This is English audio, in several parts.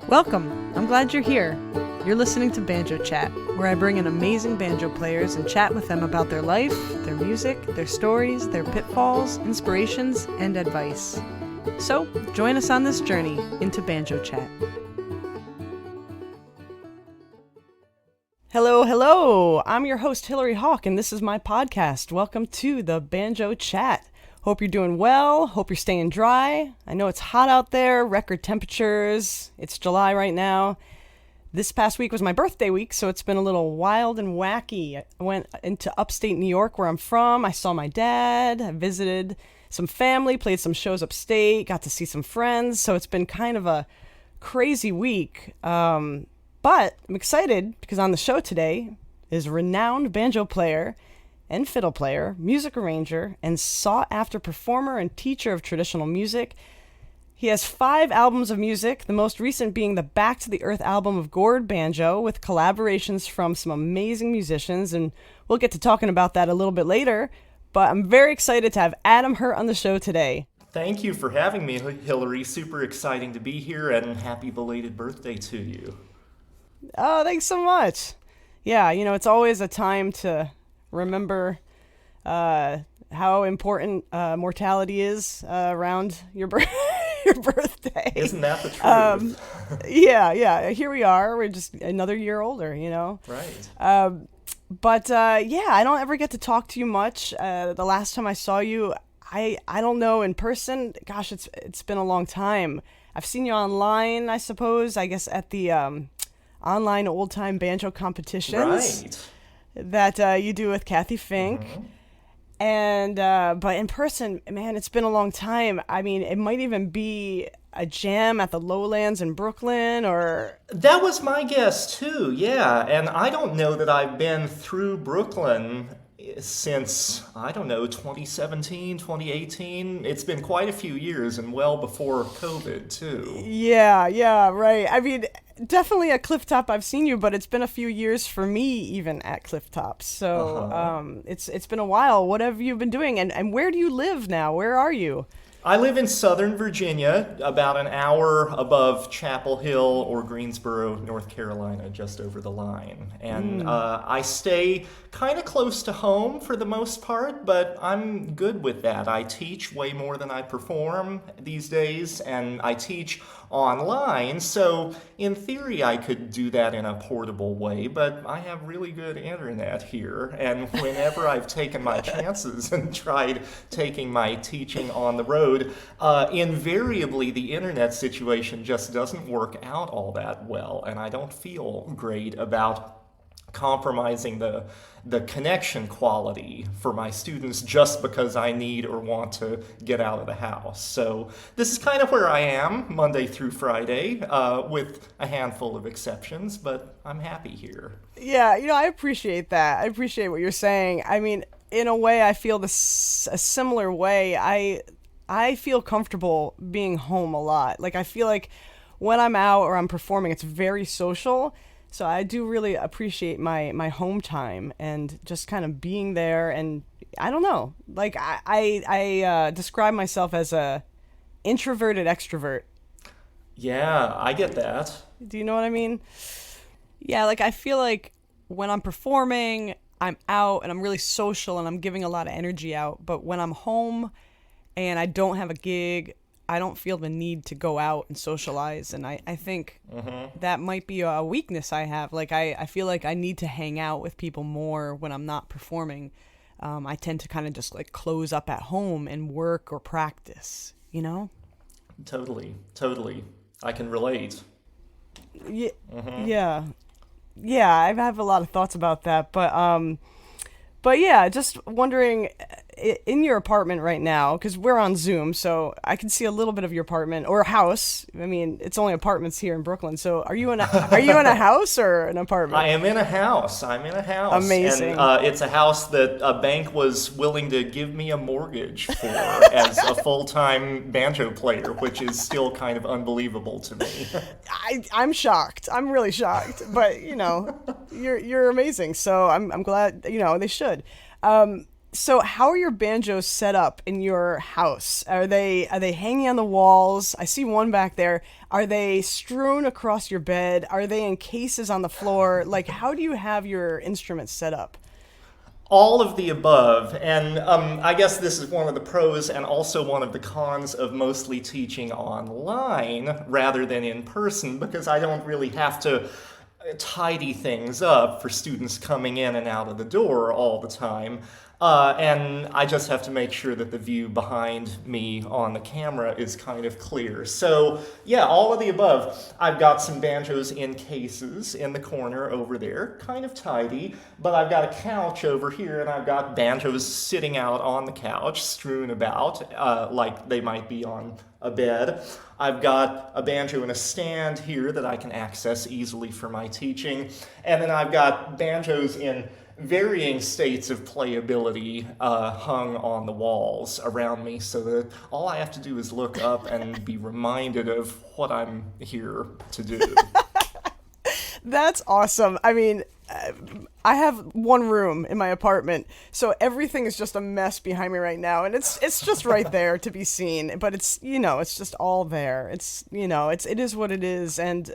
Welcome! I'm glad you're here. You're listening to Banjo Chat, where I bring in amazing banjo players and chat with them about their life, their music, their stories, their pitfalls, inspirations, and advice. So, join us on this journey into Banjo Chat. Hello! I'm your host, Hillary Hawk, and this is my podcast. Welcome to the Banjo Chat. Hope you're doing well. Hope you're staying dry. I know it's hot out there, record temperatures. It's July right now. This past week was my birthday week, so it's been a little wild and wacky. I went into upstate New York, where I'm from. I saw my dad. I visited some family, played some shows upstate, got to see some friends. So it's been kind of a crazy week. But I'm excited because on the show today is renowned banjo player and fiddle player, music arranger, and sought-after performer and teacher of traditional music. He has 5 albums of music, the most recent being the Back to the Earth album of Gourd Banjo, with collaborations from some amazing musicians, and we'll get to talking about that a little bit later. But I'm very excited to have Adam Hurt on the show today. Thank you for having me, Hillary. Super exciting to be here, and happy belated birthday to you. Oh, thanks so much. Yeah, it's always a time to remember how important mortality is around your birthday. Isn't that the truth? Yeah. Here we are. We're just another year older, Right. But I don't ever get to talk to you much. The last time I saw you, I don't know, in person. Gosh, it's been a long time. I've seen you online, I suppose. I guess at the online old time banjo competitions. Right. That you do with Kathy Fink. Mm-hmm. And but in person, man, it's been a long time. I mean, it might even be a jam at the Lowlands in Brooklyn, or... That was my guess too, yeah. And I don't know that I've been through Brooklyn since, 2017, 2018. It's been quite a few years, and well before COVID too. Yeah, right. I mean, definitely at Cliff Top I've seen you, but it's been a few years for me even at Cliff Top. So it's been a while. What have you been doing? And where do you live now? Where are you? I live in Southern Virginia, about an hour above Chapel Hill or Greensboro, North Carolina, just over the line. And I stay kind of close to home for the most part, but I'm good with that. I teach way more than I perform these days, and I teach online, so in theory I could do that in a portable way, but I have really good internet here, and whenever I've taken my chances and tried taking my teaching on the road, invariably the internet situation just doesn't work out all that well, and I don't feel great about compromising the connection quality for my students just because I need or want to get out of the house. So this is kind of where I am Monday through Friday, with a handful of exceptions, but I'm happy here. Yeah, I appreciate that. I appreciate what you're saying. I mean, in a way, I feel a similar way. I feel comfortable being home a lot. Like, I feel like when I'm out or I'm performing, it's very social. So I do really appreciate my home time and just kind of being there. And I don't know, like I describe myself as a introverted extrovert. Yeah, I get that. Do you know what I mean? Yeah, like I feel like when I'm performing, I'm out and I'm really social and I'm giving a lot of energy out. But when I'm home and I don't have a gig, I don't feel the need to go out and socialize, and I think that might be a weakness I have. Like, I feel like I need to hang out with people more when I'm not performing. I tend to kind of just, like, close up at home and work or practice, Totally. I can relate. Yeah, I have a lot of thoughts about that, but yeah, just wondering, in your apartment right now, because we're on Zoom, so I can see a little bit of your apartment or house. I mean, it's only apartments here in Brooklyn. So are you in a house or an apartment? I am in a house. I'm in a house. Amazing. And it's a house that a bank was willing to give me a mortgage for as a full-time banjo player, which is still kind of unbelievable to me. I'm shocked. I'm really shocked. But you're amazing. So I'm glad. They should. So how are your banjos set up in your house? Are they hanging on the walls? I see one back there. Are they strewn across your bed? Are they in cases on the floor? Like, how do you have your instruments set up? All of the above, and I guess this is one of the pros and also one of the cons of mostly teaching online rather than in person, because I don't really have to tidy things up for students coming in and out of the door all the time. And I just have to make sure that the view behind me on the camera is kind of clear. So, yeah, all of the above. I've got some banjos in cases in the corner over there, kind of tidy, but I've got a couch over here and I've got banjos sitting out on the couch, strewn about, like they might be on a bed. I've got a banjo in a stand here that I can access easily for my teaching. And then I've got banjos in varying states of playability hung on the walls around me so that all I have to do is look up and be reminded of what I'm here to do. That's awesome. I mean, I have one room in my apartment, so everything is just a mess behind me right now, and it's just right there to be seen. But it's it's just all there. It is what it is, and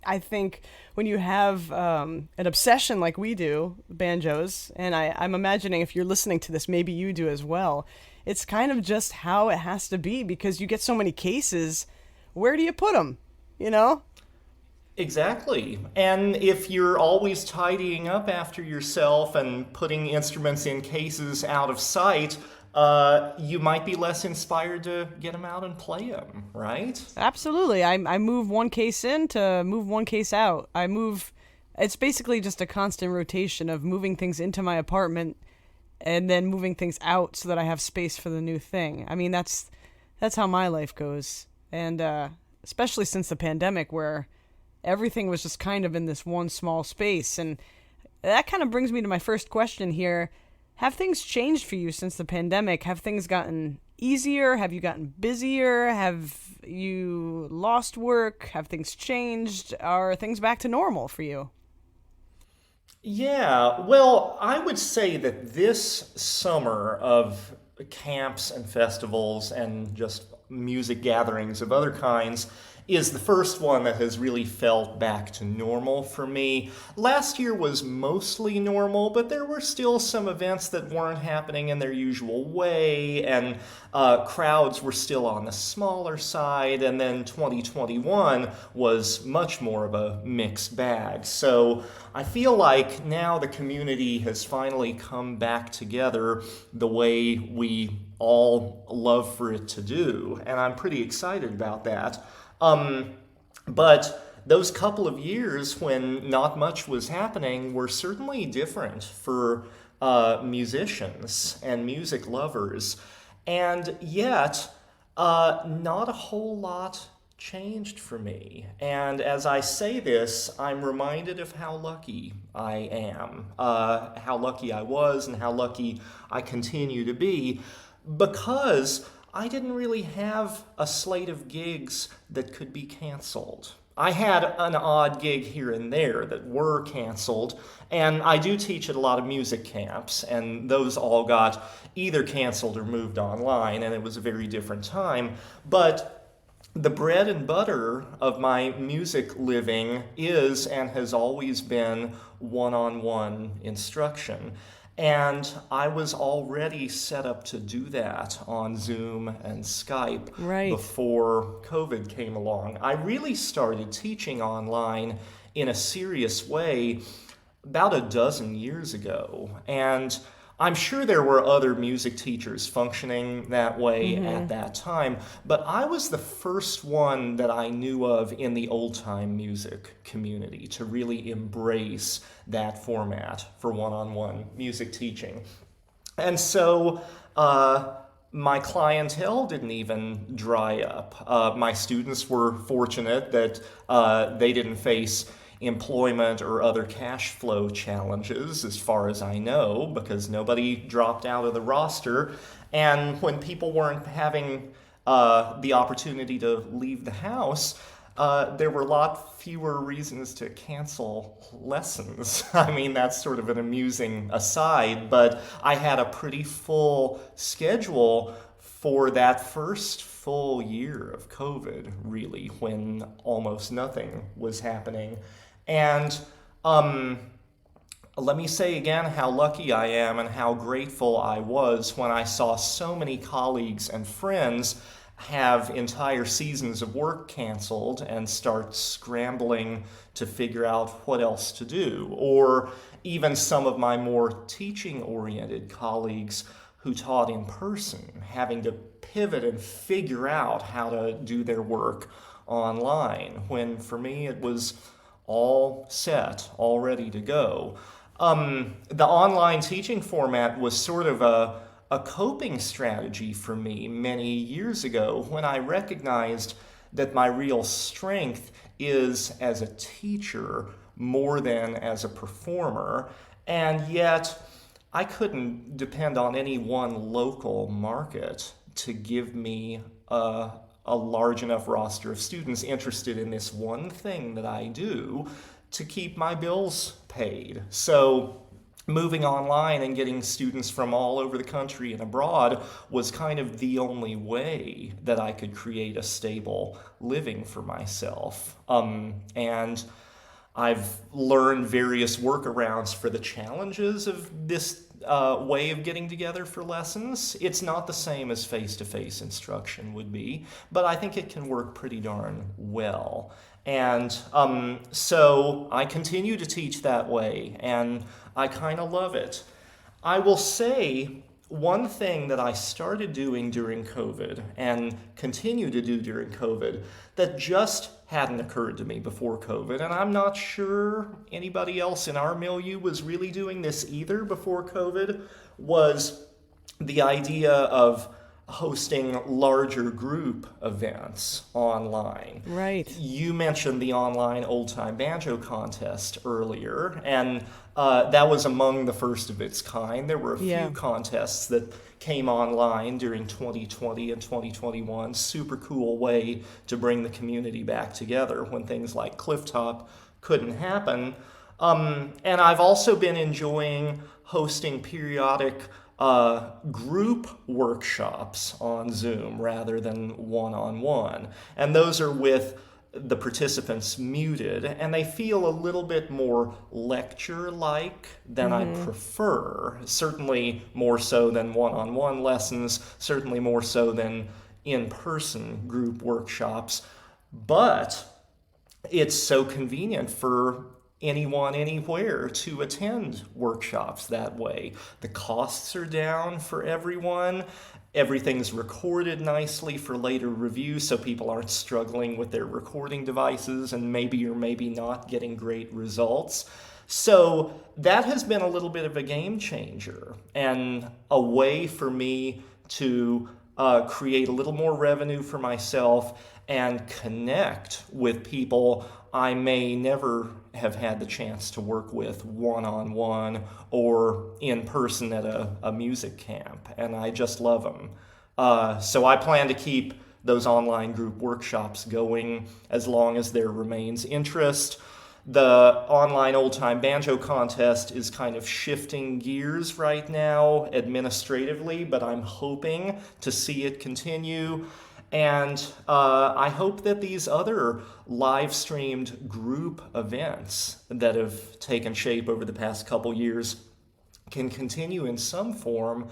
I think when you have an obsession like we do, banjos, and I'm imagining if you're listening to this, maybe you do as well. It's kind of just how it has to be because you get so many cases. Where do you put them? You know? Exactly. And if you're always tidying up after yourself and putting instruments in cases out of sight, you might be less inspired to get them out and play them, right? Absolutely. I move one case in to move one case out. It's basically just a constant rotation of moving things into my apartment and then moving things out so that I have space for the new thing. I mean, that's how my life goes. And especially since the pandemic where everything was just kind of in this one small space. And that kind of brings me to my first question here. Have things changed for you since the pandemic? Have things gotten easier? Have you gotten busier? Have you lost work? Have things changed? Are things back to normal for you? Yeah, well, I would say that this summer of camps and festivals and just music gatherings of other kinds is the first one that has really felt back to normal for me. Last year was mostly normal, but there were still some events that weren't happening in their usual way, and crowds were still on the smaller side, and then 2021 was much more of a mixed bag. So I feel like now the community has finally come back together the way we all love for it to do, and I'm pretty excited about that. But those couple of years when not much was happening were certainly different for musicians and music lovers. And yet, not a whole lot changed for me. And as I say this, I'm reminded of how lucky I am, how lucky I was, and how lucky I continue to be, because I didn't really have a slate of gigs that could be canceled. I had an odd gig here and there that were canceled, and I do teach at a lot of music camps, and those all got either canceled or moved online, and it was a very different time. But the bread and butter of my music living is and has always been one-on-one instruction. And I was already set up to do that on Zoom and Skype before COVID came along. I really started teaching online in a serious way about a dozen years ago. And I'm sure there were other music teachers functioning that way at that time, but I was the first one that I knew of in the old-time music community to really embrace that format for one-on-one music teaching. And so my clientele didn't even dry up. My students were fortunate that they didn't face employment or other cash flow challenges, as far as I know, because nobody dropped out of the roster. And when people weren't having the opportunity to leave the house, there were a lot fewer reasons to cancel lessons. I mean, that's sort of an amusing aside, but I had a pretty full schedule for that first full year of COVID, really, when almost nothing was happening. And let me say again how lucky I am and how grateful I was when I saw so many colleagues and friends have entire seasons of work canceled and start scrambling to figure out what else to do. Or even some of my more teaching-oriented colleagues who taught in person, having to pivot and figure out how to do their work online, when for me it was all set, all ready to go. The online teaching format was sort of a coping strategy for me many years ago when I recognized that my real strength is as a teacher more than as a performer, and yet I couldn't depend on any one local market to give me a large enough roster of students interested in this one thing that I do to keep my bills paid. So moving online and getting students from all over the country and abroad was kind of the only way that I could create a stable living for myself. And I've learned various workarounds for the challenges of this way of getting together for lessons. It's not the same as face-to-face instruction would be, but I think it can work pretty darn well. And so I continue to teach that way, and I kind of love it. I will say one thing that I started doing during COVID and continue to do during COVID that just hadn't occurred to me before COVID, and I'm not sure anybody else in our milieu was really doing this either before COVID, was the idea of hosting larger group events online. Right. You mentioned the online Old Time Banjo contest earlier, and that was among the first of its kind. There were a few contests that came online during 2020 and 2021. Super cool way to bring the community back together when things like Clifftop couldn't happen. And I've also been enjoying hosting periodic group workshops on Zoom rather than one-on-one. And those are with the participants muted, and they feel a little bit more lecture-like than I prefer. Certainly more so than one-on-one lessons, certainly more so than in-person group workshops. But it's so convenient for anyone, anywhere to attend workshops that way. The costs are down for everyone. Everything's recorded nicely for later review, so people aren't struggling with their recording devices and maybe or maybe not getting great results. So that has been a little bit of a game changer and a way for me to create a little more revenue for myself and connect with people I may never have had the chance to work with one-on-one or in person at a music camp, and I just love them. So I plan to keep those online group workshops going as long as there remains interest. The online Old Time Banjo contest is kind of shifting gears right now administratively, but I'm hoping to see it continue. And I hope that these other live-streamed group events that have taken shape over the past couple years can continue in some form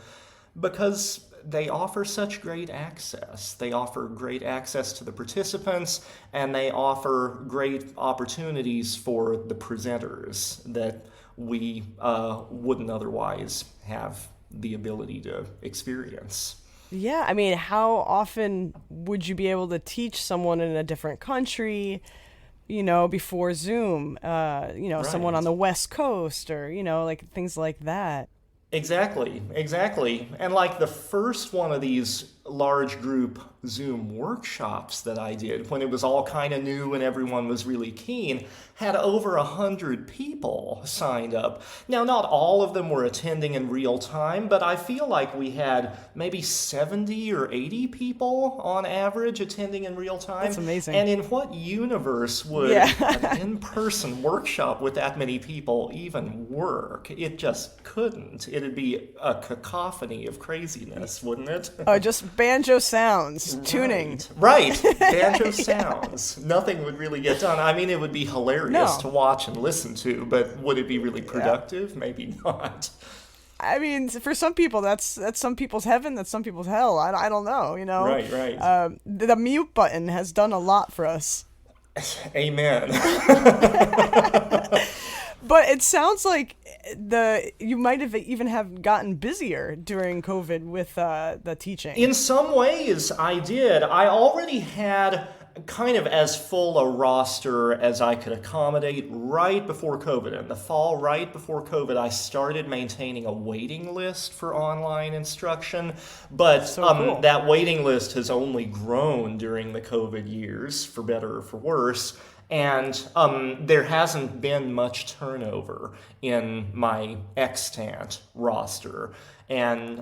because they offer such great access. They offer great access to the participants, and they offer great opportunities for the presenters that we wouldn't otherwise have the ability to experience. Yeah, I mean, how often would you be able to teach someone in a different country, before Zoom, Right. someone on the West Coast or, like things like that? Exactly. And like the first one of these large group Zoom workshops that I did when it was all kind of new and everyone was really keen had over 100 people signed up. Now, not all of them were attending in real time, but I feel like we had maybe 70 or 80 people on average attending in real time. That's amazing. And in what universe would an in-person workshop with that many people even work? It just couldn't. It'd be a cacophony of craziness, wouldn't it? Oh, just banjo sounds, tuning. Right. Banjo sounds. Nothing would really get done. I mean, it would be hilarious to watch and listen to, but would it be really productive? Maybe not. I mean, for some people, that's some people's heaven, that's some people's hell. I don't know, you know? Right. The mute button has done a lot for us. Amen. But it sounds like you might have even have gotten busier during COVID with the teaching. In some ways, I did. I already had kind of as full a roster as I could accommodate right before COVID. In the fall, right before COVID, I started maintaining a waiting list for online instruction. But cool. That waiting list has only grown during the COVID years, for better or for worse. And there hasn't been much turnover in my extant roster. And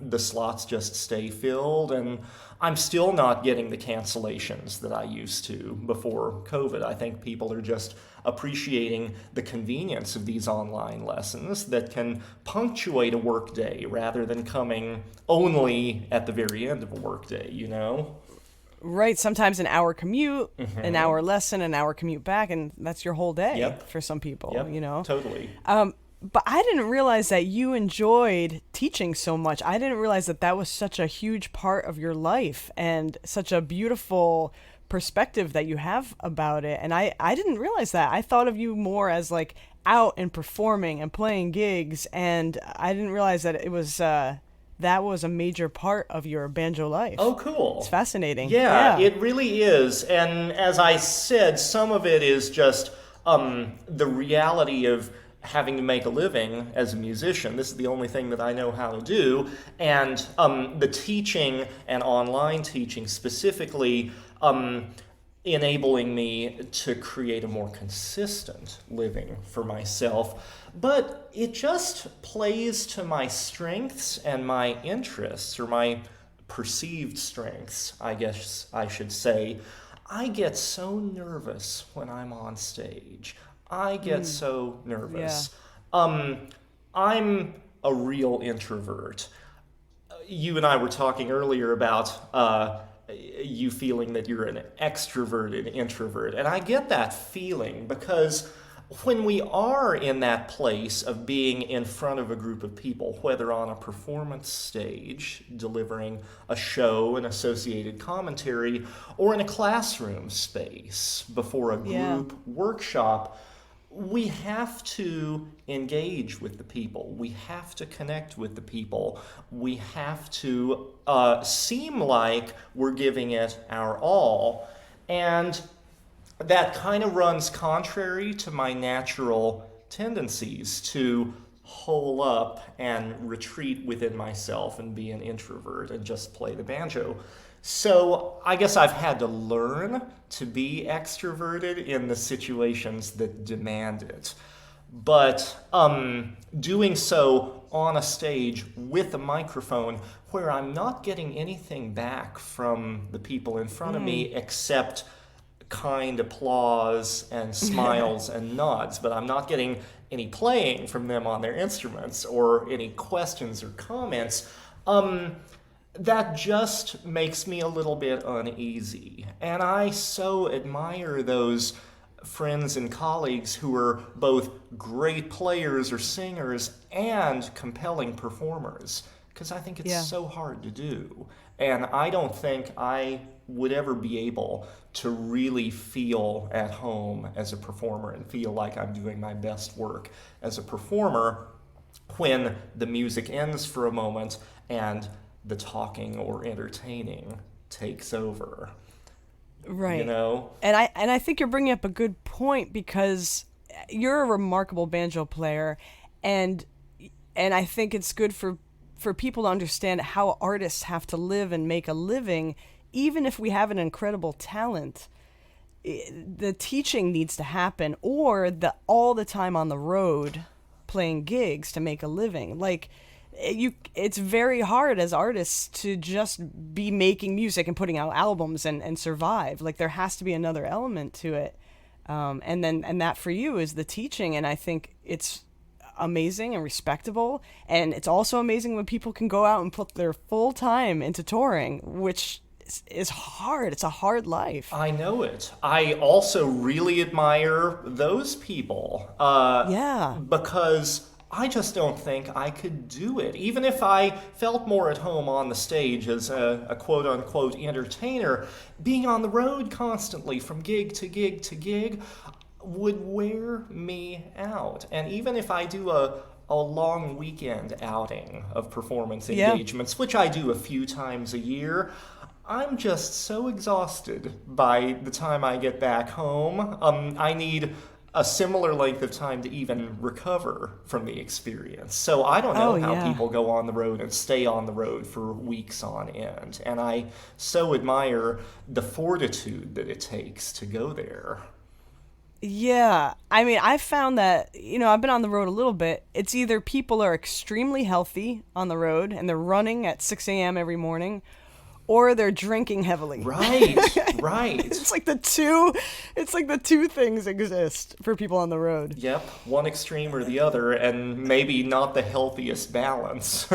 the slots just stay filled, and I'm still not getting the cancellations that I used to before COVID. I think people are just appreciating the convenience of these online lessons that can punctuate a workday rather than coming only at the very end of a workday, you know? Right, sometimes an hour commute, an hour lesson, an hour commute back, and that's your whole day for some people, you know? Totally. But I didn't realize that you enjoyed teaching so much. I didn't realize that that was such a huge part of your life and such a beautiful perspective that you have about it. And I didn't realize that. I thought of you more as like out and performing and playing gigs, and I didn't realize that it was that was a major part of your banjo life. Oh, cool. It's fascinating. Yeah, it really is. And as I said, some of it is just the reality of having to make a living as a musician. This is the only thing that I know how to do. And the teaching and online teaching specifically enabling me to create a more consistent living for myself. But it just plays to my strengths and my interests, or my perceived strengths, I guess I should say. I get so nervous when I'm on stage. I get so nervous. I'm a real introvert. You and I were talking earlier about you feeling that you're an extroverted introvert. And I get that feeling because when we are in that place of being in front of a group of people, whether on a performance stage, delivering a show and associated commentary, or in a classroom space before a group workshop, we have to engage with the people. We have to connect with the people. We have to seem like we're giving it our all. And that kind of runs contrary to my natural tendencies to hole up and retreat within myself and be an introvert and just play the banjo. So I guess I've had to learn to be extroverted in the situations that demand it. But doing so on a stage with a microphone where I'm not getting anything back from the people in front of me except kind applause and smiles and nods, but I'm not getting any playing from them on their instruments or any questions or comments, that just makes me a little bit uneasy. And I so admire those friends and colleagues who are both great players or singers and compelling performers, because I think it's so hard to do. And I don't think I would ever be able to really feel at home as a performer and feel like I'm doing my best work as a performer when the music ends for a moment and the talking or entertaining takes over. Right. You know? And I think you're bringing up a good point, because you're a remarkable banjo player, and I think it's good for for people to understand how artists have to live and make a living, even if we have an incredible talent. The teaching needs to happen, or the all the time on the road playing gigs to make a living. Like, it's very hard as artists to just be making music and putting out albums and survive. Like, there has to be another element to it. And that for you is the teaching. And I think it's amazing and respectable. And it's also amazing when people can go out and put their full time into touring, which is hard. It's a hard life. I know it. I also really admire those people. Yeah. Because I just don't think I could do it. Even if I felt more at home on the stage as a quote-unquote entertainer, being on the road constantly from gig to gig to gig would wear me out. And even if I do a long weekend outing of performance engagements, which I do a few times a year, I'm just so exhausted by the time I get back home. I need a similar length of time to even recover from the experience. So I don't know how people go on the road and stay on the road for weeks on end. And I so admire the fortitude that it takes to go there. Yeah. I mean, I found that, I've been on the road a little bit. It's either people are extremely healthy on the road and they're running at 6 a.m. every morning, or they're drinking heavily. Right, right. It's like the two things exist for people on the road. Yep, one extreme or the other, and maybe not the healthiest balance.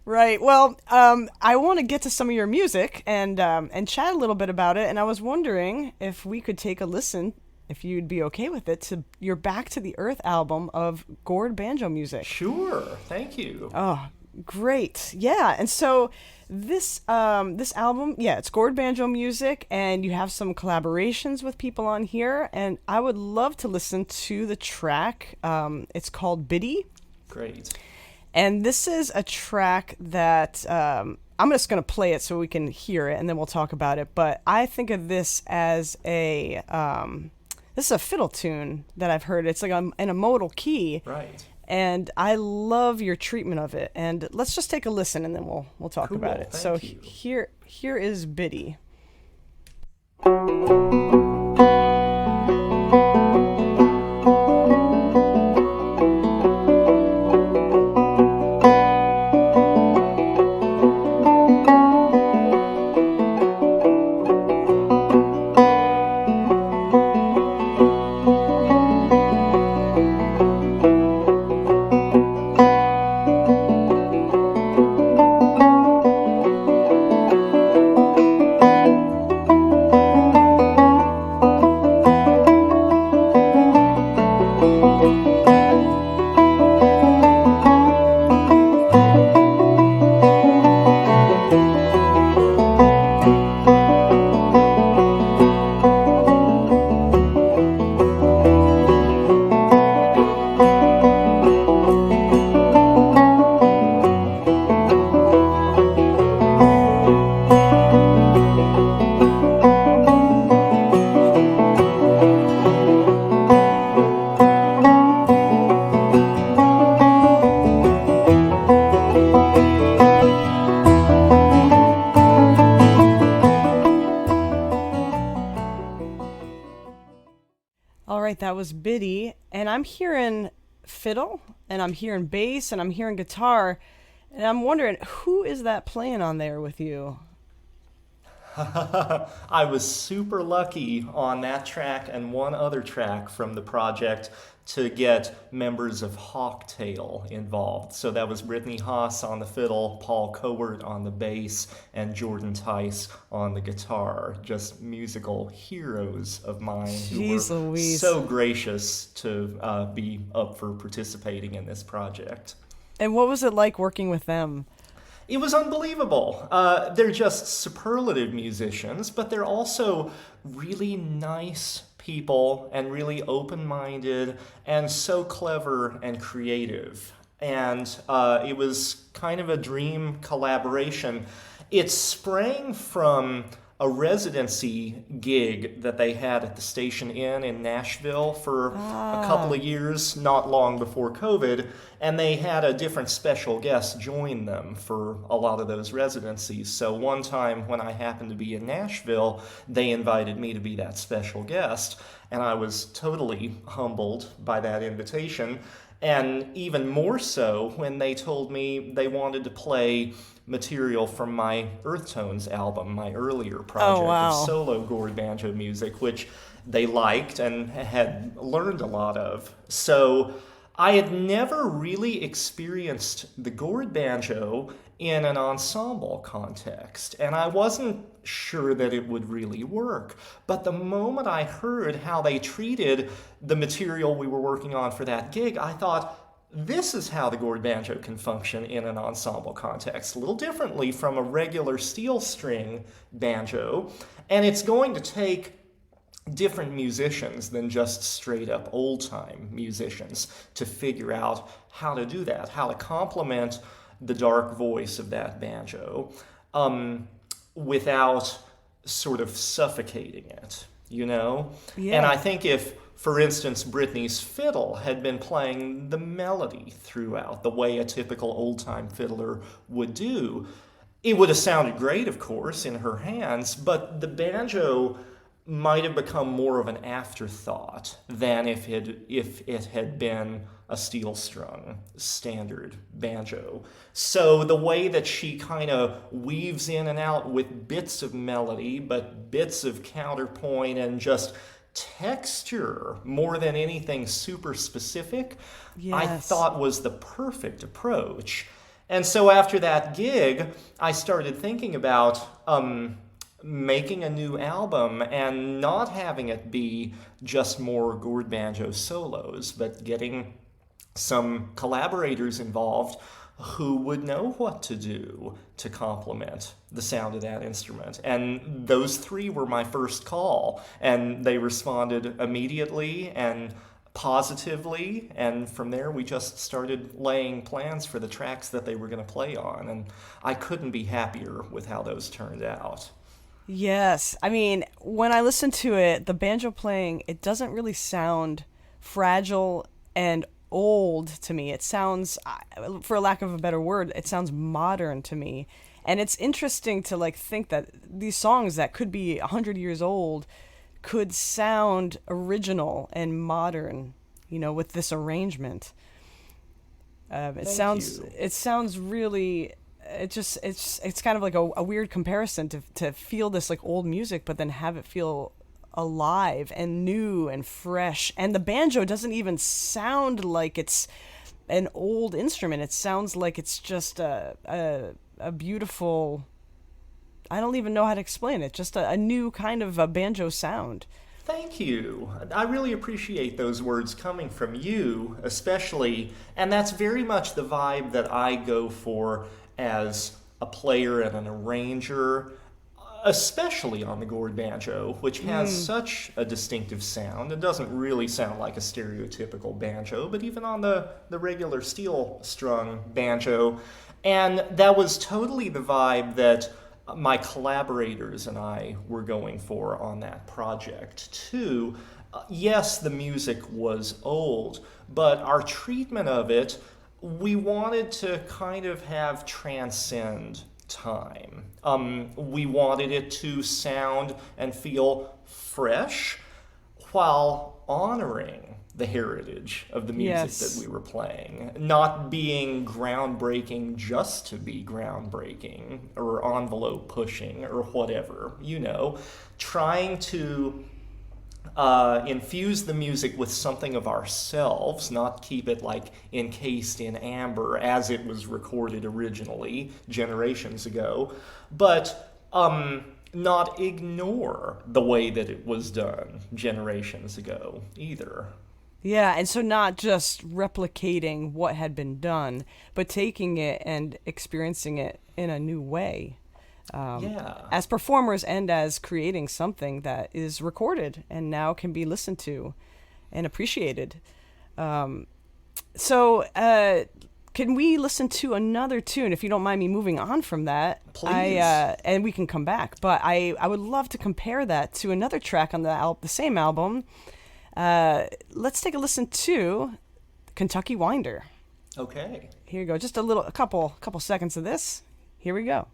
Right. Well, I want to get to some of your music and chat a little bit about it. And I was wondering if we could take a listen, if you'd be okay with it, to your Back to the Earth album of gourd banjo music. Sure. Thank you. Oh, great. Yeah. And so this album, it's gourd banjo music, and you have some collaborations with people on here. And I would love to listen to the track. It's called Biddy. Great. And this is a track that I'm just going to play it so we can hear it, and then we'll talk about it. But I think of this as this is a fiddle tune that I've heard. It's like in a modal key. Right. And I love your treatment of it. And let's just take a listen, and then we'll talk about it. So here is Biddy. That was Biddy, and I'm hearing fiddle, and I'm hearing bass, and I'm hearing guitar, and I'm wondering, who is that playing on there with you? I was super lucky on that track and one other track from the project to get members of Hawktail involved. So that was Brittany Haas on the fiddle, Paul Cowart on the bass, and Jordan Tice on the guitar. Just musical heroes of mine who were so gracious to be up for participating in this project. And what was it like working with them? It was unbelievable. They're just superlative musicians, but they're also really nice people and really open-minded and so clever and creative. And it was kind of a dream collaboration. It sprang from a residency gig that they had at the Station Inn in Nashville for a couple of years, not long before COVID, and they had a different special guest join them for a lot of those residencies. So one time when I happened to be in Nashville, they invited me to be that special guest, and I was totally humbled by that invitation. And even more so when they told me they wanted to play material from my Earth Tones album, my earlier project of solo gourd banjo music, which they liked and had learned a lot of. So I had never really experienced the gourd banjo in an ensemble context, and I wasn't sure that it would really work. But the moment I heard how they treated the material we were working on for that gig, I thought, this is how the gourd banjo can function in an ensemble context, a little differently from a regular steel string banjo, and it's going to take different musicians than just straight up old-time musicians to figure out how to do that, how to complement the dark voice of that banjo without sort of suffocating it, you know? Yeah. And I think if, for instance, Brittany's fiddle had been playing the melody throughout the way a typical old-time fiddler would do, it would have sounded great, of course, in her hands, but the banjo might have become more of an afterthought than if it had been a steel-strung standard banjo. So the way that she kind of weaves in and out with bits of melody, but bits of counterpoint and just texture more than anything super specific, I thought was the perfect approach. And so after that gig, I started thinking about making a new album and not having it be just more gourd banjo solos, but getting some collaborators involved who would know what to do to complement the sound of that instrument. And those three were my first call, and they responded immediately and positively, and from there we just started laying plans for the tracks that they were going to play on, and I couldn't be happier with how those turned out. Yes. I mean, when I listen to it, the banjo playing, it doesn't really sound fragile and old to me. It sounds, for lack of a better word, it sounds modern to me. And it's interesting to like think that these songs that could be 100 years old could sound original and modern, you know, with this arrangement. It sounds really, it's kind of like a weird comparison to feel this like old music, but then have it feel alive and new and fresh. And the banjo doesn't even sound like it's an old instrument. It sounds like it's just a beautiful, I don't even know how to explain it, just a new kind of a banjo sound. Thank you. I really appreciate those words coming from you, especially, and that's very much the vibe that I go for as a player and an arranger, especially on the gourd banjo, which has such a distinctive sound. It doesn't really sound like a stereotypical banjo, but even on the regular steel-strung banjo. And that was totally the vibe that my collaborators and I were going for on that project, too. Yes, the music was old, but our treatment of it, we wanted to kind of have transcend time. We wanted it to sound and feel fresh while honoring the heritage of the music that we were playing, not being groundbreaking just to be groundbreaking or envelope pushing or whatever, you know, trying to infuse the music with something of ourselves, not keep it like encased in amber as it was recorded originally generations ago, but not ignore the way that it was done generations ago either. Yeah, and so not just replicating what had been done, but taking it and experiencing it in a new way. As performers and as creating something that is recorded and now can be listened to and appreciated. So can we listen to another tune, if you don't mind me moving on from that? Please. And we can come back. But I would love to compare that to another track on the same album. Let's take a listen to Kentucky Winder. Okay. Here you go. Just a couple seconds of this. Here we go.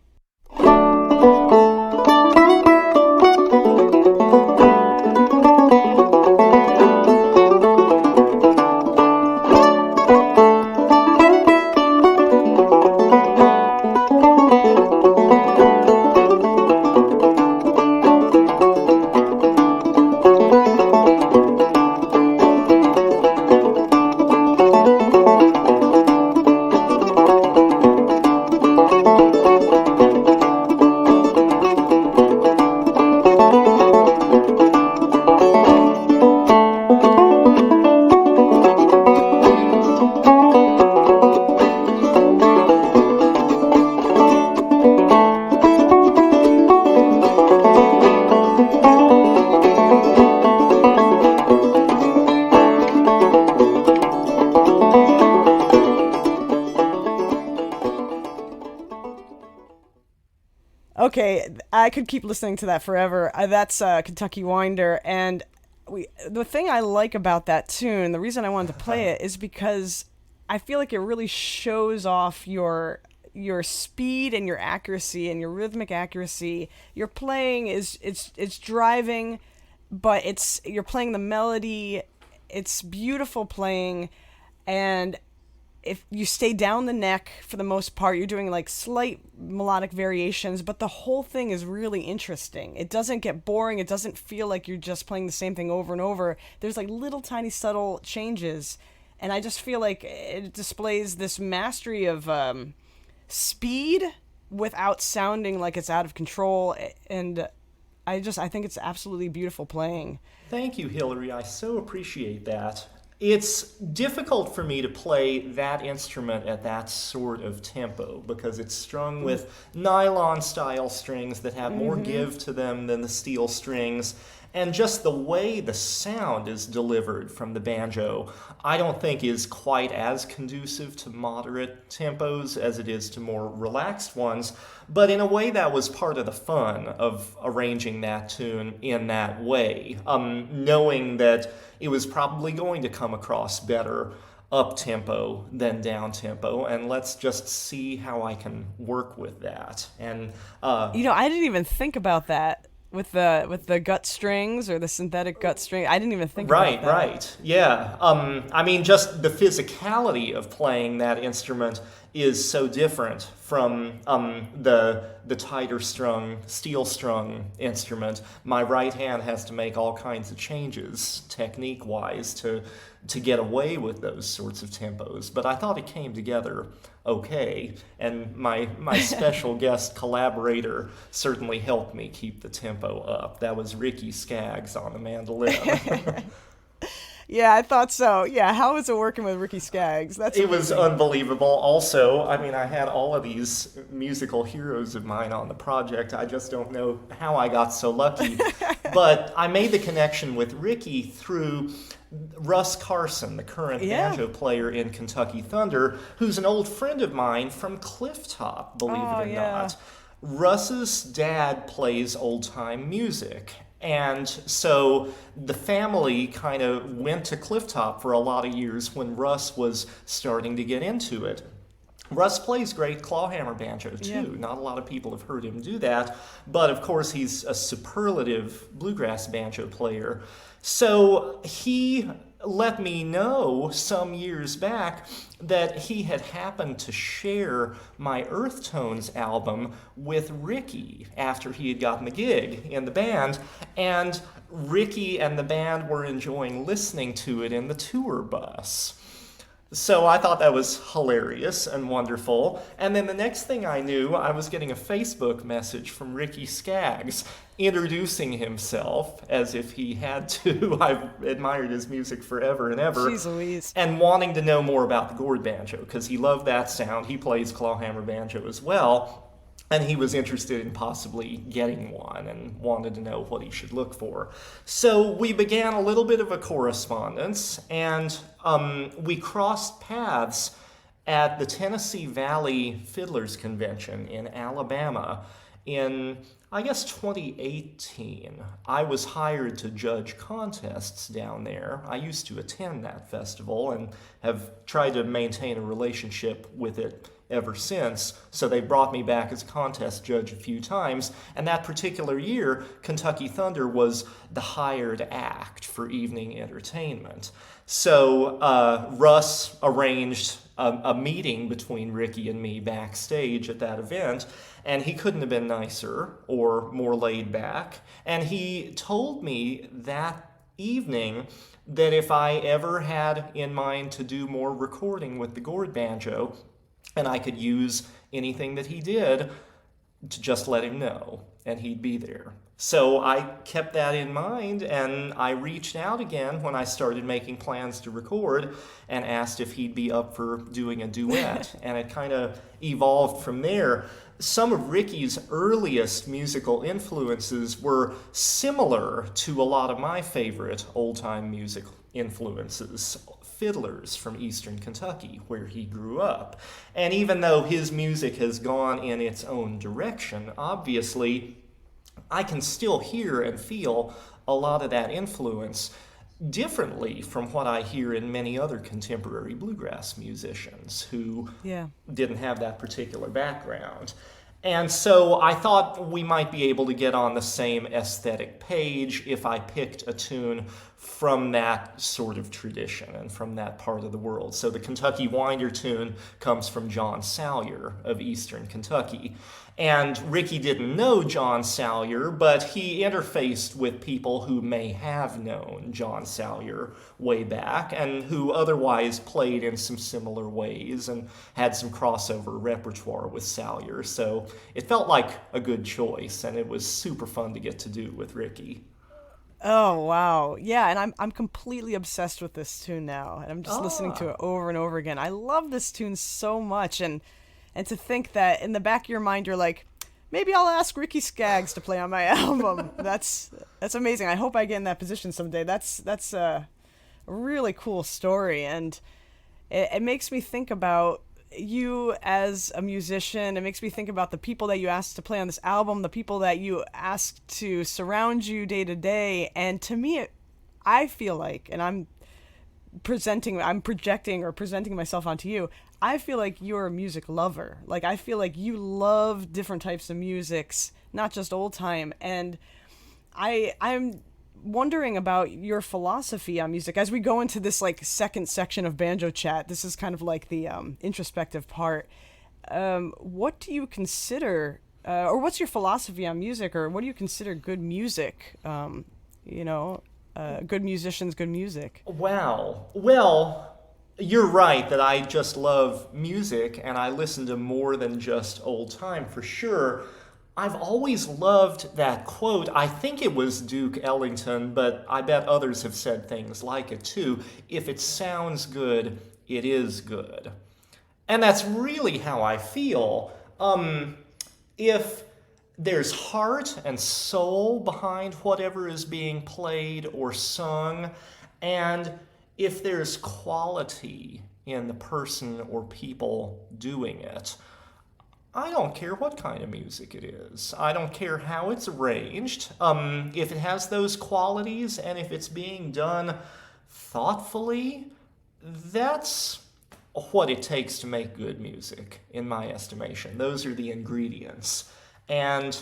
Okay, I could keep listening to that forever. That's Kentucky Winder, and the thing I like about that tune, the reason I wanted to play it, is because I feel like it really shows off your speed and your accuracy and your rhythmic accuracy. Your playing it's driving, but you're playing the melody. It's beautiful playing, and if you stay down the neck for the most part, you're doing like slight melodic variations, but the whole thing is really interesting. It doesn't get boring. It doesn't feel like you're just playing the same thing over and over. There's like little tiny subtle changes, and I just feel like it displays this mastery of speed without sounding like it's out of control, and I think it's absolutely beautiful playing. Thank you, Hillary. I so appreciate that. It's difficult for me to play that instrument at that sort of tempo because it's strung with nylon-style strings that have more give to them than the steel strings. And just the way the sound is delivered from the banjo, I don't think is quite as conducive to moderate tempos as it is to more relaxed ones. But in a way, that was part of the fun of arranging that tune in that way, knowing that it was probably going to come across better up-tempo than down-tempo, and let's just see how I can work with that. And I didn't even think about that with the gut strings or the synthetic gut string. I didn't even think about that. Right, yeah. I mean, just the physicality of playing that instrument is so different from the tighter strung, steel strung instrument. My right hand has to make all kinds of changes technique wise to get away with those sorts of tempos. But I thought it came together okay, and my special guest collaborator certainly helped me keep the tempo up. That was Ricky Skaggs on the mandolin. Yeah, I thought so. Yeah, how was it working with Ricky Skaggs? It was unbelievable. Also, I mean, I had all of these musical heroes of mine on the project. I just don't know how I got so lucky. But I made the connection with Ricky through Russ Carson, the current banjo player in Kentucky Thunder, who's an old friend of mine from Clifftop, believe it or not. Russ's dad plays old-time music. And so the family kind of went to Clifftop for a lot of years when Russ was starting to get into it. Russ plays great clawhammer banjo too. Yeah. Not a lot of people have heard him do that, but of course he's a superlative bluegrass banjo player. So he let me know some years back that he had happened to share my Earth Tones album with Ricky after he had gotten the gig in the band, and Ricky and the band were enjoying listening to it in the tour bus. So I thought that was hilarious and wonderful. And then the next thing I knew, I was getting a Facebook message from Ricky Skaggs introducing himself as if he had to. I've admired his music forever and ever. Jeez Louise. And wanting to know more about the gourd banjo because he loved that sound. He plays clawhammer banjo as well. And he was interested in possibly getting one and wanted to know what he should look for. So we began a little bit of a correspondence, and we crossed paths at the Tennessee Valley Fiddlers Convention in Alabama in, I guess, 2018. I was hired to judge contests down there. I used to attend that festival and have tried to maintain a relationship with it ever since. So they brought me back as a contest judge a few times. And that particular year, Kentucky Thunder was the hired act for evening entertainment. So Russ arranged a meeting between Ricky and me backstage at that event, and he couldn't have been nicer or more laid back. And he told me that evening that if I ever had in mind to do more recording with the gourd banjo, and I could use anything that he did, to just let him know, and he'd be there. So I kept that in mind, and I reached out again when I started making plans to record and asked if he'd be up for doing a duet, and it kind of evolved from there. Some of Ricky's earliest musical influences were similar to a lot of my favorite old-time music influences. Fiddlers from Eastern Kentucky, where he grew up. And even though his music has gone in its own direction, obviously, I can still hear and feel a lot of that influence differently from what I hear in many other contemporary bluegrass musicians who didn't have that particular background. And so I thought we might be able to get on the same aesthetic page if I picked a tune from that sort of tradition and from that part of the world. So the Kentucky Winder tune comes from John Salyer of Eastern Kentucky. And Ricky didn't know John Salyer, but he interfaced with people who may have known John Salyer way back and who otherwise played in some similar ways and had some crossover repertoire with Salyer. So it felt like a good choice, and it was super fun to get to do with Ricky. Oh wow. Yeah, and I'm completely obsessed with this tune now. And I'm just listening to it over and over again. I love this tune so much, and to think that in the back of your mind you're like, maybe I'll ask Ricky Skaggs to play on my album. That's amazing. I hope I get in that position someday. That's a really cool story, and it makes me think about you as a musician. It makes me think about the people that you asked to play on this album, the people that you asked to surround you day to day. And to me, I feel like, and I'm projecting or presenting myself onto you, I feel like you're a music lover. Like, I feel like you love different types of musics, not just old time. And I'm wondering about your philosophy on music as we go into this like second section of Banjo Chat. This is kind of like the introspective part. What do you consider, or what's your philosophy on music, or what do you consider good music? Good musicians, good music. Wow. Well, you're right that I just love music and I listen to more than just old time for sure. I've always loved that quote. I think it was Duke Ellington, but I bet others have said things like it too. If it sounds good, it is good. And that's really how I feel. If there's heart and soul behind whatever is being played or sung, and if there's quality in the person or people doing it, I don't care what kind of music it is. I don't care how it's arranged. If it has those qualities and if it's being done thoughtfully, that's what it takes to make good music, in my estimation. Those are the ingredients. And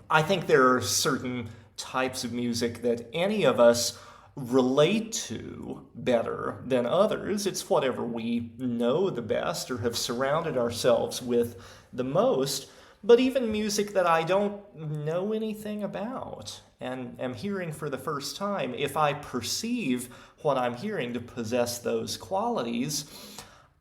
I think there are certain types of music that any of us relate to better than others. It's whatever we know the best or have surrounded ourselves with the most. But even music that I don't know anything about and am hearing for the first time, if I perceive what I'm hearing to possess those qualities,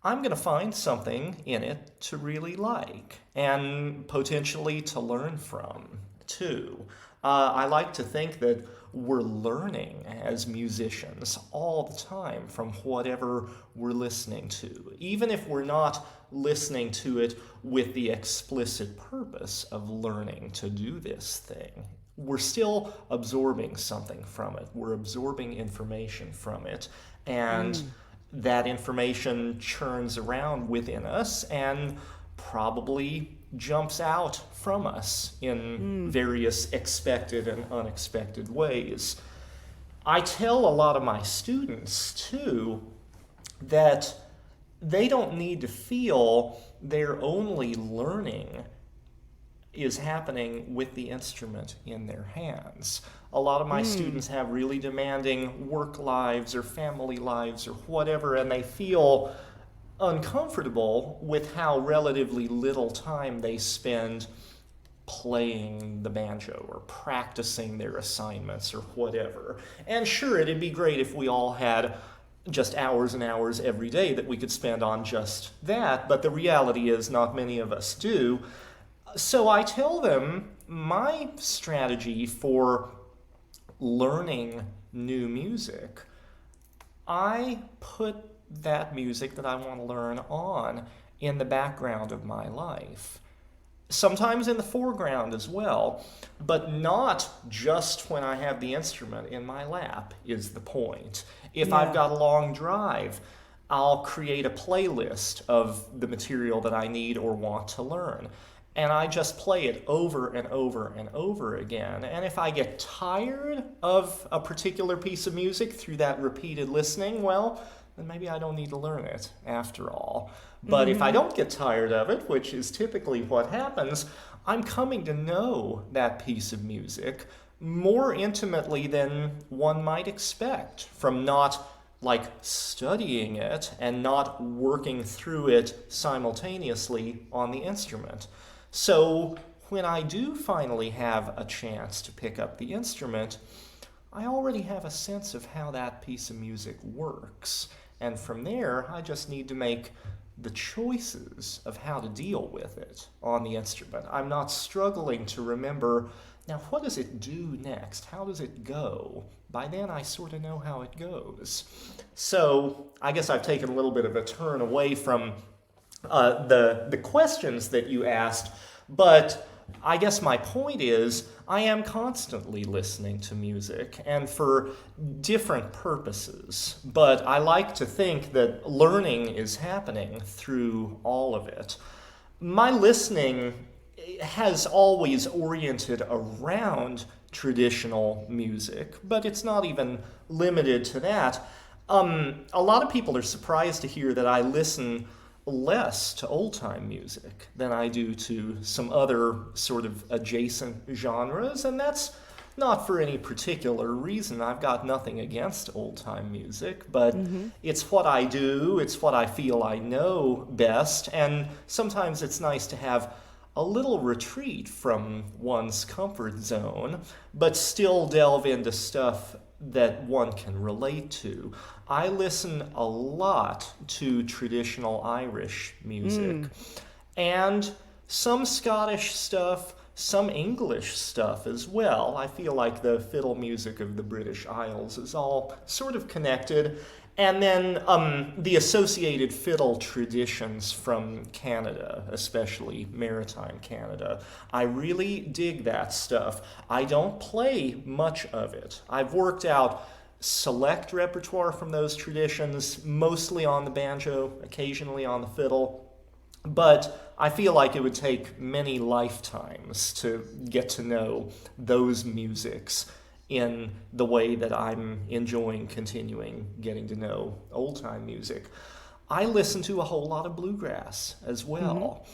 I'm going to find something in it to really like and potentially to learn from, too. I like to think that we're learning as musicians all the time from whatever we're listening to, even if we're not listening to it with the explicit purpose of learning to do this thing. We're still absorbing something from it. We're absorbing information from it. And that information churns around within us and probably jumps out from us in various expected and unexpected ways. I tell a lot of my students, too, that they don't need to feel their only learning is happening with the instrument in their hands. A lot of my students have really demanding work lives or family lives or whatever, and they feel uncomfortable with how relatively little time they spend playing the banjo or practicing their assignments or whatever. And sure, it'd be great if we all had just hours and hours every day that we could spend on just that, but the reality is not many of us do. So I tell them my strategy for learning new music, I put that music that I want to learn on in the background of my life. Sometimes in the foreground as well, but not just when I have the instrument in my lap is the point. If I've got a long drive, I'll create a playlist of the material that I need or want to learn. And I just play it over and over and over again. And if I get tired of a particular piece of music through that repeated listening, well, then maybe I don't need to learn it after all. But if I don't get tired of it, which is typically what happens, I'm coming to know that piece of music more intimately than one might expect from not like studying it and not working through it simultaneously on the instrument. So when I do finally have a chance to pick up the instrument, I already have a sense of how that piece of music works. And from there, I just need to make the choices of how to deal with it on the instrument. I'm not struggling to remember, now what does it do next? How does it go? By then, I sort of know how it goes. So I guess I've taken a little bit of a turn away from the questions that you asked, but I guess my point is I am constantly listening to music and for different purposes, but I like to think that learning is happening through all of it. My listening has always oriented around traditional music, but it's not even limited to that. A lot of people are surprised to hear that I listen less to old-time music than I do to some other sort of adjacent genres, and that's not for any particular reason. I've got nothing against old-time music, but it's what I do, it's what I feel I know best, and sometimes it's nice to have a little retreat from one's comfort zone, but still delve into stuff that one can relate to. I listen a lot to traditional Irish music and some Scottish stuff, some English stuff as well. I feel like the fiddle music of the British Isles is all sort of connected. And then the associated fiddle traditions from Canada, especially maritime Canada. I really dig that stuff. I don't play much of it. I've worked out select repertoire from those traditions, mostly on the banjo, occasionally on the fiddle. But I feel like it would take many lifetimes to get to know those musics in the way that I'm enjoying continuing getting to know old-time music. I listen to a whole lot of bluegrass as well.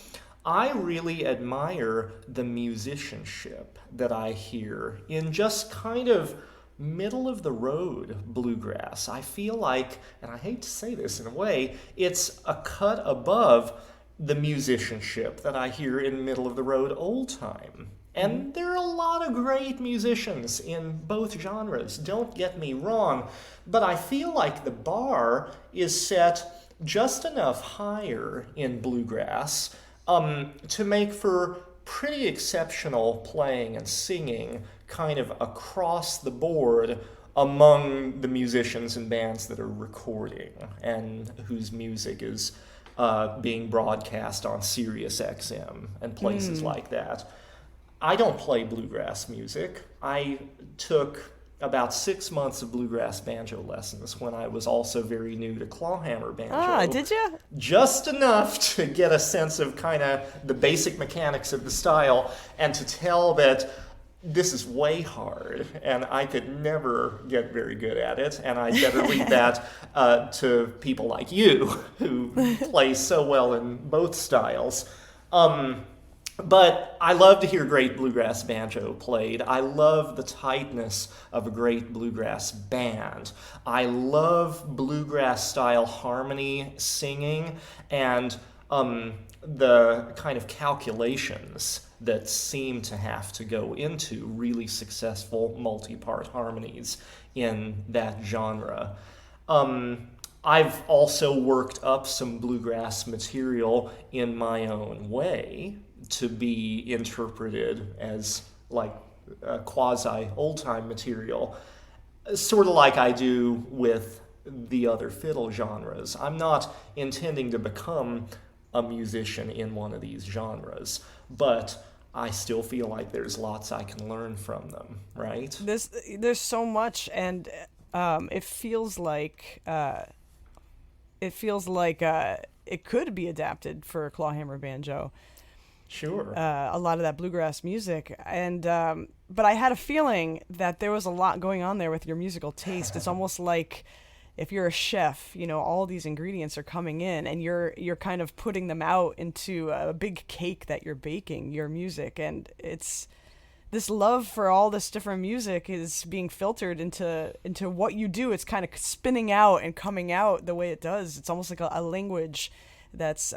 I really admire the musicianship that I hear in just kind of middle-of-the-road bluegrass. I feel like, and I hate to say this in a way, it's a cut above the musicianship that I hear in middle-of-the-road old-time. And there are a lot of great musicians in both genres, don't get me wrong, but I feel like the bar is set just enough higher in bluegrass to make for pretty exceptional playing and singing kind of across the board among the musicians and bands that are recording and whose music is being broadcast on Sirius XM and places like that. I don't play bluegrass music. I took about 6 months of bluegrass banjo lessons when I was also very new to clawhammer banjo. Ah, did you? Just enough to get a sense of kind of the basic mechanics of the style and to tell that this is way hard and I could never get very good at it, and I'd better leave that to people like you who play so well in both styles. But I love to hear great bluegrass banjo played. I love the tightness of a great bluegrass band. I love bluegrass style harmony singing and the kind of calculations that seem to have to go into really successful multi-part harmonies in that genre. I've also worked up some bluegrass material in my own way to be interpreted as like a quasi old-time material, sort of like I do with the other fiddle genres. I'm not intending to become a musician in one of these genres, but I still feel like there's lots I can learn from them, right? There's so much, and it feels like it could be adapted for clawhammer banjo. Sure. A lot of that bluegrass music, and but I had a feeling that there was a lot going on there with your musical taste. It's almost like if you're a chef, you know, all these ingredients are coming in, and you're kind of putting them out into a big cake that you're baking, your music, and it's this love for all this different music is being filtered into what you do. It's kind of spinning out and coming out the way it does. It's almost like a language that's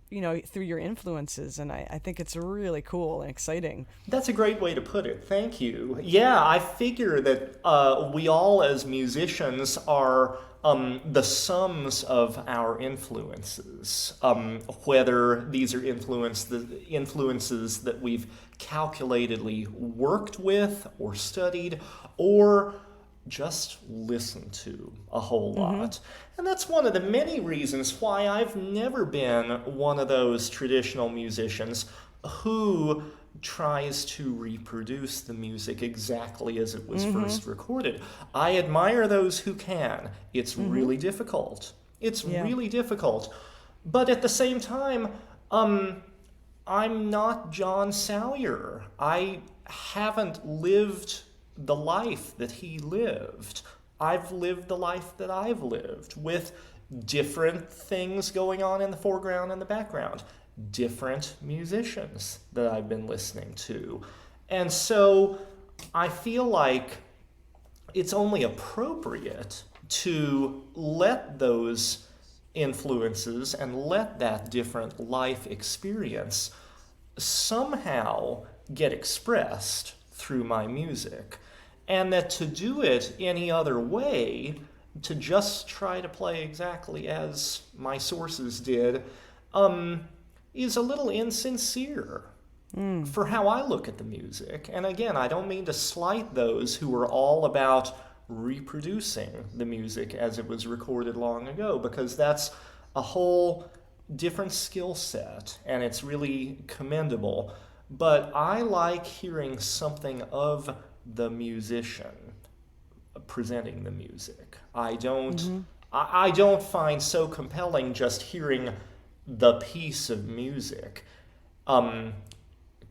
through your influences, and I think it's really cool and exciting. That's a great way to put it. Thank you. Yeah, I figure that we all as musicians are the sums of our influences, whether these are influences that we've calculatedly worked with or studied or just listen to a whole lot. And that's one of the many reasons why I've never been one of those traditional musicians who tries to reproduce the music exactly as it was first recorded. I admire those who can. It's really difficult. It's really difficult. But at the same time, I'm not John Sawyer. I haven't lived the life that he lived. I've lived the life that I've lived with different things going on in the foreground and the background, different musicians that I've been listening to. And so I feel like it's only appropriate to let those influences and let that different life experience somehow get expressed through my music. And that to do it any other way, to just try to play exactly as my sources did, is a little insincere for how I look at the music. And again, I don't mean to slight those who are all about reproducing the music as it was recorded long ago, because that's a whole different skill set, and it's really commendable. But I like hearing something of the musician presenting the music. I don't find so compelling just hearing the piece of music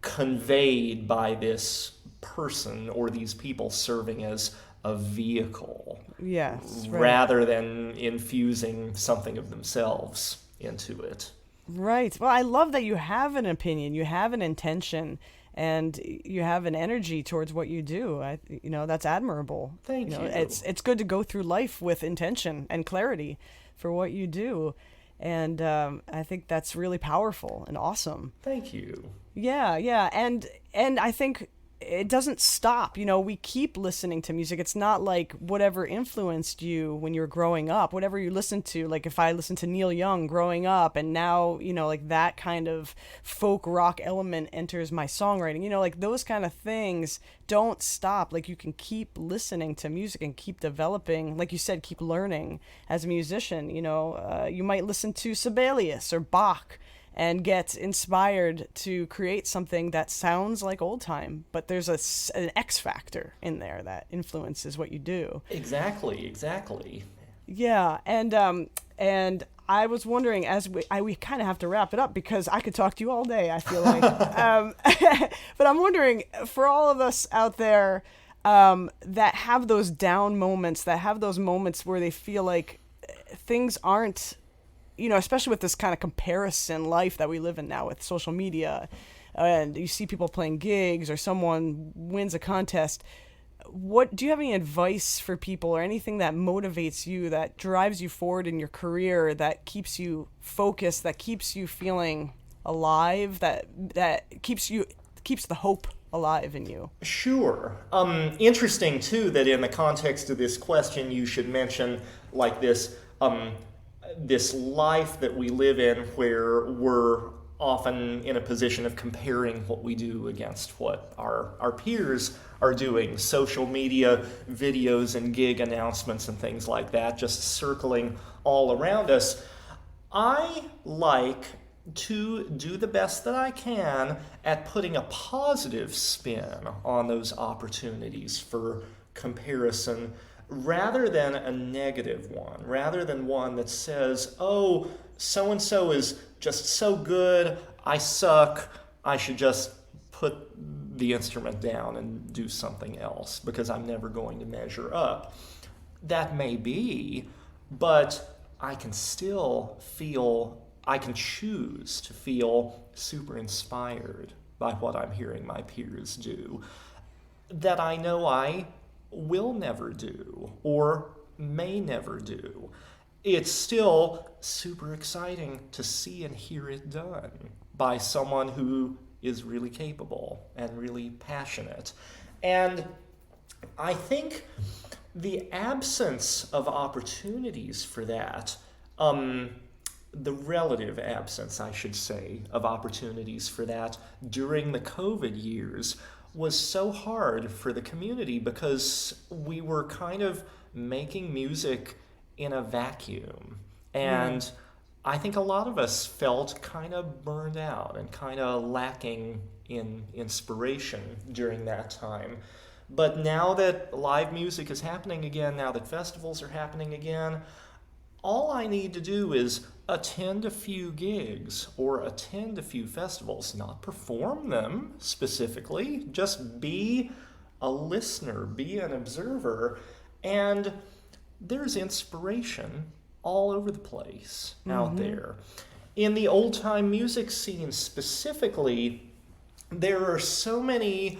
conveyed by this person or these people serving as a vehicle, yes, right. rather than infusing something of themselves into it. Right. Well, I love that you have an opinion, you have an intention, and you have an energy towards what you do. That's admirable. Thank you. It's good to go through life with intention and clarity for what you do, and I think that's really powerful and awesome. Thank you. Yeah, and I think it doesn't stop. We keep listening to music. It's not like whatever influenced you when you were growing up, whatever you listened to, like if I listened to Neil Young growing up and now, like that kind of folk rock element enters my songwriting, like those kind of things don't stop. Like you can keep listening to music and keep developing, like you said, keep learning as a musician. You might listen to Sibelius or Bach, and get inspired to create something that sounds like old time, but there's an X factor in there that influences what you do. Exactly. Yeah, and I was wondering, as we kind of have to wrap it up because I could talk to you all day, I feel like. But I'm wondering, for all of us out there that have those down moments, that have those moments where they feel like things aren't, especially with this kind of comparison life that we live in now with social media, and you see people playing gigs or someone wins a contest. Do you have any advice for people or anything that motivates you, that drives you forward in your career, that keeps you focused, that keeps you feeling alive, that keeps the hope alive in you? Sure. Interesting too that in the context of this question you should mention like this life that we live in where we're often in a position of comparing what we do against what our peers are doing. Social media videos and gig announcements and things like that just circling all around us. I like to do the best that I can at putting a positive spin on those opportunities for comparison rather than a negative one, rather than one that says, oh, so-and-so is just so good, I suck, I should just put the instrument down and do something else because I'm never going to measure up. That may be, but I can choose to feel super inspired by what I'm hearing my peers do that I know I will never do or may never do. It's still super exciting to see and hear it done by someone who is really capable and really passionate. And I think the absence of opportunities for that, the relative absence, I should say, of opportunities for that during the COVID years was so hard for the community because we were kind of making music in a vacuum. And I think a lot of us felt kind of burned out and kind of lacking in inspiration during that time. But now that live music is happening again, now that festivals are happening again, all I need to do is attend a few gigs or attend a few festivals, not perform them specifically, just be a listener, be an observer, and there's inspiration all over the place out there. In the old-time music scene specifically, there are so many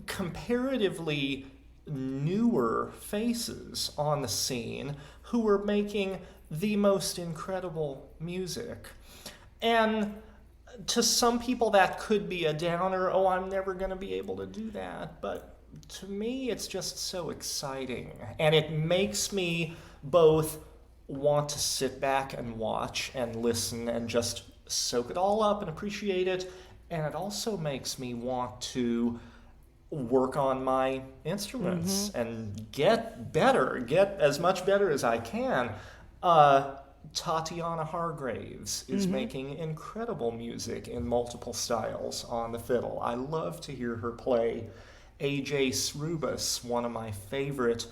comparatively newer faces on the scene who are making the most incredible music. And to some people that could be a downer, oh, I'm never going to be able to do that. But to me, it's just so exciting. And it makes me both want to sit back and watch and listen and just soak it all up and appreciate it. And it also makes me want to work on my instruments and get better, get as much better as I can. Tatiana Hargraves is making incredible music in multiple styles on the fiddle. I love to hear her play. A.J. Srubus, one of my favorite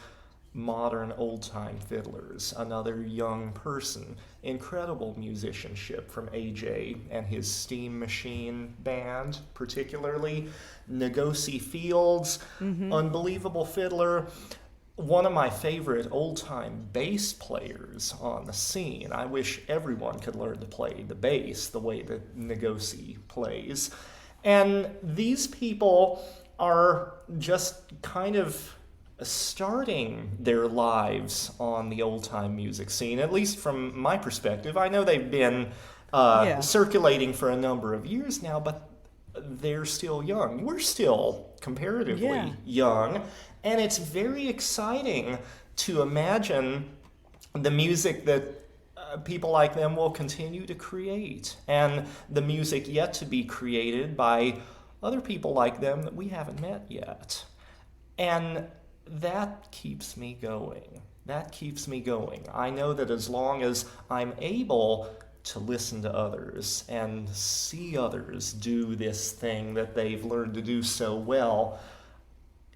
modern old-time fiddlers, another young person. Incredible musicianship from A.J. and his Steam Machine band, particularly. Ngozi Fields, unbelievable fiddler. One of my favorite old-time bass players on the scene. I wish everyone could learn to play the bass the way that Ngozi plays. And these people are just kind of starting their lives on the old-time music scene, at least from my perspective. I know they've been circulating for a number of years now, but they're still young. We're still comparatively young, and it's very exciting to imagine the music that people like them will continue to create, and the music yet to be created by other people like them that we haven't met yet. And that keeps me going. That keeps me going. I know that as long as I'm able to listen to others and see others do this thing that they've learned to do so well,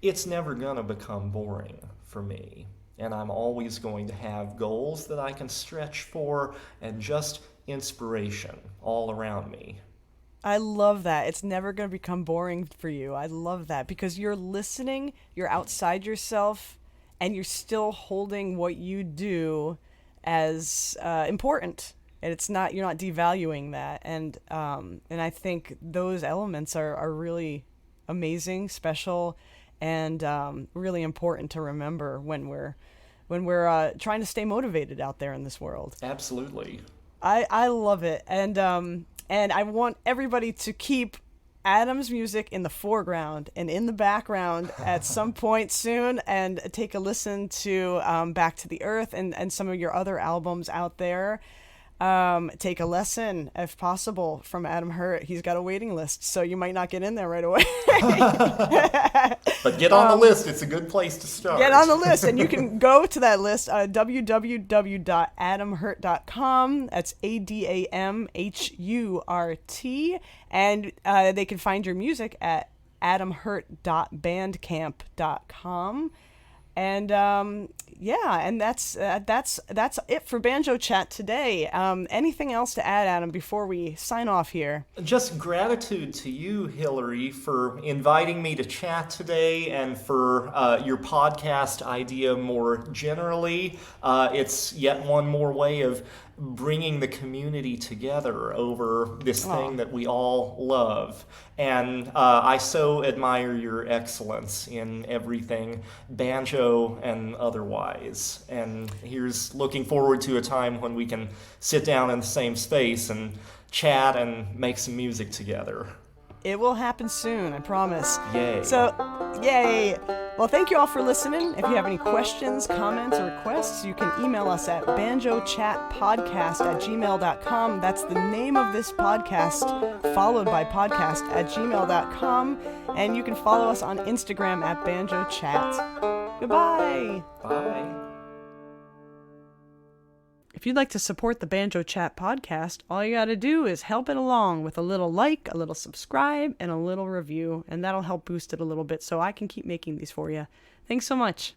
it's never going to become boring for me. And I'm always going to have goals that I can stretch for and just inspiration all around me. I love that. It's never going to become boring for you. I love that because you're listening, you're outside yourself, and you're still holding what you do as important. And it's not, you're not devaluing that. And I think those elements are really amazing, special, and really important to remember when we're trying to stay motivated out there in this world. Absolutely. I love it. And I want everybody to keep Adam's music in the foreground and in the background at some point soon, and take a listen to Back to the Earth and some of your other albums out there. Take a lesson, if possible, from Adam Hurt. He's got a waiting list, so you might not get in there right away. But get on the list. It's a good place to start. Get on the list, and you can go to that list, www.adamhurt.com. That's ADAMHURT. And they can find your music at adamhurt.bandcamp.com. And and that's it for Banjo Chat today. Anything else to add, Adam, before we sign off here? Just gratitude to you, Hillary, for inviting me to chat today, and for your podcast idea more generally. It's yet one more way of bringing the community together over this thing that we all love. And I so admire your excellence in everything, banjo and otherwise. And here's looking forward to a time when we can sit down in the same space and chat and make some music together. It will happen soon, I promise. Yay. So, yay. Well, thank you all for listening. If you have any questions, comments, or requests, you can email us at banjochatpodcast@gmail.com. That's the name of this podcast, followed by podcast@gmail.com. And you can follow us on Instagram at banjochat. Goodbye. Bye. If you'd like to support the Banjo Chat podcast, all you got to do is help it along with a little like, a little subscribe, and a little review, and that'll help boost it a little bit so I can keep making these for you. Thanks so much.